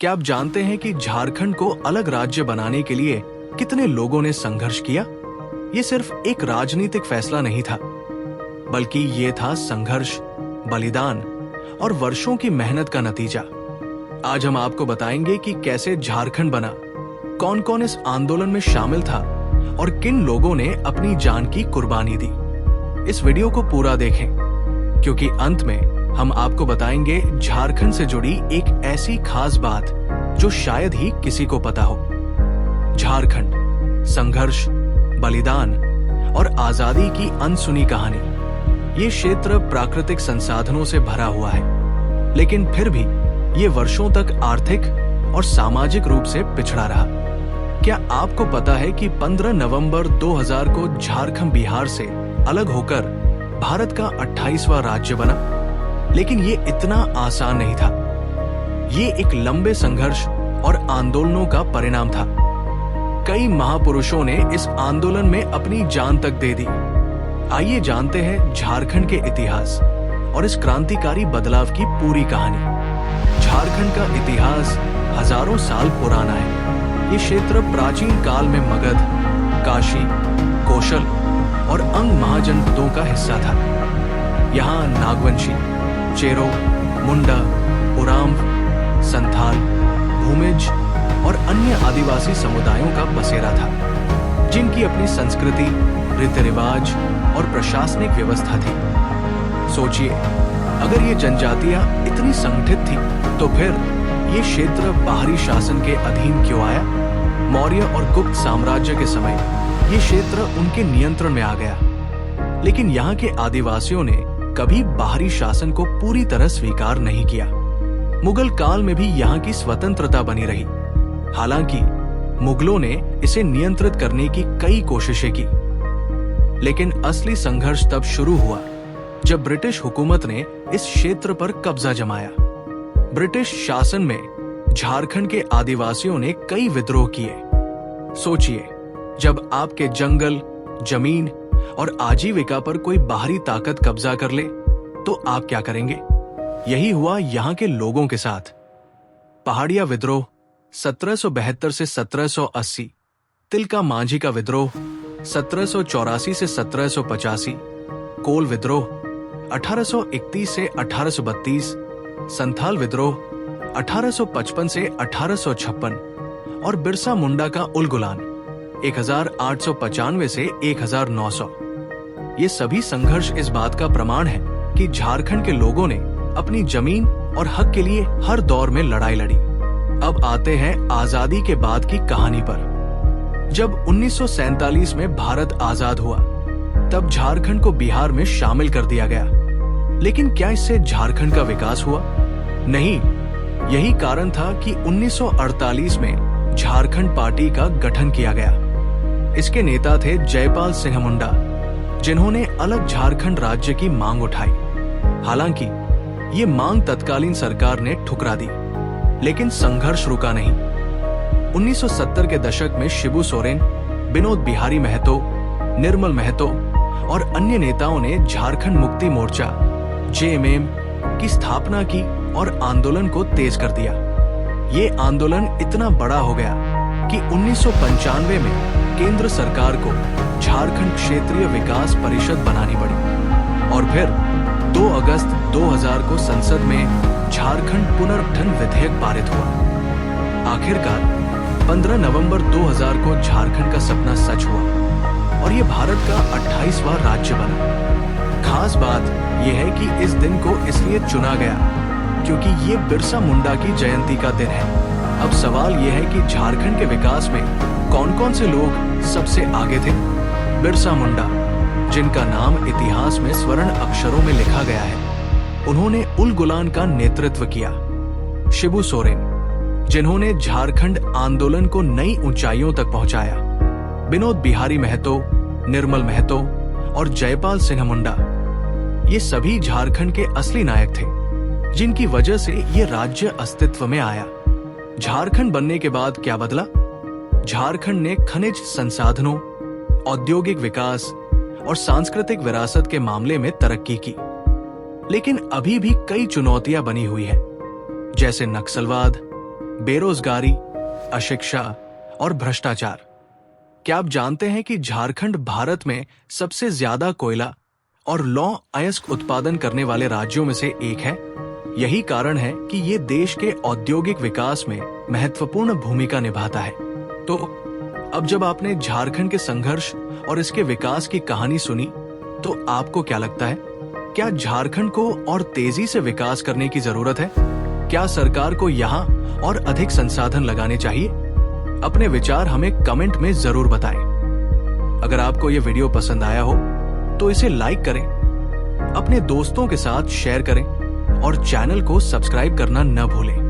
क्या आप जानते हैं कि झारखंड को अलग राज्य बनाने के लिए कितने लोगों ने संघर्ष किया? ये सिर्फ एक राजनीतिक फैसला नहीं था, बल्कि ये था संघर्ष, बलिदान और वर्षों की मेहनत का नतीजा। आज हम आपको बताएंगे कि कैसे झारखंड बना, कौन कौन इस आंदोलन में शामिल था और किन लोगों ने अपनी जान की कुर्बानी दी। इस वीडियो को पूरा देखें, क्योंकि अंत में हम आपको बताएंगे झारखंड से जुड़ी एक ऐसी खास बात जो शायद ही किसी को पता हो। झारखंड, संघर्ष, बलिदान और आजादी की अनसुनी कहानी। ये क्षेत्र प्राकृतिक संसाधनों से भरा हुआ है, लेकिन फिर भी ये वर्षों तक आर्थिक और सामाजिक रूप से पिछड़ा रहा। क्या आपको पता है कि 15 नवंबर 2000 को झारखंड बिहार से अलग होकर भारत का 28वां राज्य बना? लेकिन ये इतना आसान नहीं था। ये एक लंबे संघर्ष और आंदोलनों का परिणाम था। कई महापुरुषों ने इस आंदोलन में अपनी जान तक दे दी। आइए जानते हैं झारखंड के इतिहास और इस क्रांतिकारी बदलाव की पूरी कहानी। झारखंड का इतिहास हजारों साल पुराना है। ये क्षेत्र प्राचीन काल में मगध, काशी, कौशल और अंग महाजनपदों का हिस्सा था। यहाँ नागवंशी, चेरो, मुंडा, उरांव, संथाल, भूमिज और अन्य आदिवासी समुदायों का बसेरा था, जिनकी अपनी संस्कृति, रीति रिवाज और प्रशासनिक व्यवस्था थी। सोचिए, अगर ये जनजातियां इतनी संगठित थी, तो फिर ये क्षेत्र बाहरी शासन के अधीन क्यों आया? मौर्य और गुप्त साम्राज्य के समय ये क्षेत्र उनके नियंत्रण में आ गया, लेकिन यहाँ के आदिवासियों ने कभी बाहरी शासन को पूरी तरह स्वीकार नहीं किया। मुगल काल में भी यहाँ की स्वतंत्रता बनी रही। हालांकि मुगलों ने इसे नियंत्रित करने की कई कोशिशें की, लेकिन असली संघर्ष तब शुरू हुआ जब ब्रिटिश हुकूमत ने इस क्षेत्र पर कब्जा जमाया। ब्रिटिश शासन में झारखंड के आदिवासियों ने कई विद्रोह किए। सोचिए, जब आपके जंगल, जमीन और आजीविका पर कोई बाहरी ताकत कब्जा कर ले, तो आप क्या करेंगे? यही हुआ यहाँ के लोगों के साथ। पहाड़िया विद्रोह 1772 से 1780, तिलका मांझी का विद्रोह 1784 से 1785, कोल विद्रोह 1831 से 1832, संथाल विद्रोह 1855 से 1856 और बिरसा मुंडा का उलगुलान 1895 से 1900। ये सभी संघर्ष इस बात का प्रमाण है कि झारखंड के लोगों ने अपनी जमीन और हक के लिए हर दौर में लड़ाई लड़ी। अब आते हैं आजादी के बाद की कहानी पर। जब 1947 में भारत आजाद हुआ, तब झारखंड को बिहार में शामिल कर दिया गया। लेकिन क्या इससे झारखंड का विकास हुआ? नहीं। यही कारण था कि 1948 में झारखंड पार्टी का गठन किया गया। इसके नेता थे जयपाल सिंह मुंडा, जिन्होंने अलग झारखंड राज्य की मांग उठाई। हालांकि ये मांग तत्कालीन सरकार ने ठुकरा दी, लेकिन संघर्ष रुका नहीं। 1970 के दशक में शिबू सोरेन, विनोद बिहारी महतो, निर्मल महतो और अन्य नेताओं ने झारखंड मुक्ति मोर्चा (जेएमएम) की स्थापना की और आंदोलन को तेज कर दिया। ये आंदोलन इतना बड़ा हो गया कि 1995 में केंद्र सरकार को झारखंड क्षेत्रीय विकास परिषद बनानी पड़ी और फिर 2 अगस्त 2000 को संसद में झारखंड पुनर्गठन विधेयक पारित हुआ। आखिरकार 15 नवंबर 2000 को झारखंड का सपना सच हुआ और ये भारत का 28वां राज्य बना। खास बात यह है कि इस दिन को इसलिए चुना गया क्योंकि ये बिरसा मुंडा की जयंती का दिन है। अब सवाल यह है कि झारखंड के विकास में कौन कौन से लोग सबसे आगे थे? बिरसा मुंडा, जिनका नाम इतिहास में स्वर्ण अक्षरों में लिखा गया है, उन्होंने उलगुलान का नेतृत्व किया। शिबू सोरेन, जिन्होंने झारखंड आंदोलन को नई ऊंचाइयों तक पहुंचाया। विनोद बिहारी महतो, निर्मल महतो और जयपाल सिंह मुंडा, ये सभी झारखंड के असली नायक थे, जिनकी वजह से ये राज्य अस्तित्व में आया। झारखंड बनने के बाद क्या बदला? झारखंड ने खनिज संसाधनों, औद्योगिक विकास और सांस्कृतिक विरासत के मामले में तरक्की की। लेकिन अभी भी कई चुनौतियां बनी हुई है, जैसे नक्सलवाद, बेरोजगारी, अशिक्षा और भ्रष्टाचार। क्या आप जानते हैं कि झारखंड भारत में सबसे ज्यादा कोयला और लौह अयस्क उत्पादन करने वाले राज्यों में से एक है? यही कारण है कि ये देश के औद्योगिक विकास में महत्वपूर्ण भूमिका निभाता है। तो अब जब आपने झारखंड के संघर्ष और इसके विकास की कहानी सुनी, तो आपको क्या लगता है? क्या झारखंड को और तेजी से विकास करने की जरूरत है? क्या सरकार को यहाँ और अधिक संसाधन लगाने चाहिए? अपने विचार हमें कमेंट में जरूर बताएं। अगर आपको ये वीडियो पसंद आया हो तो इसे लाइक करें, अपने दोस्तों के साथ शेयर करें और चैनल को सब्सक्राइब करना न भूलें।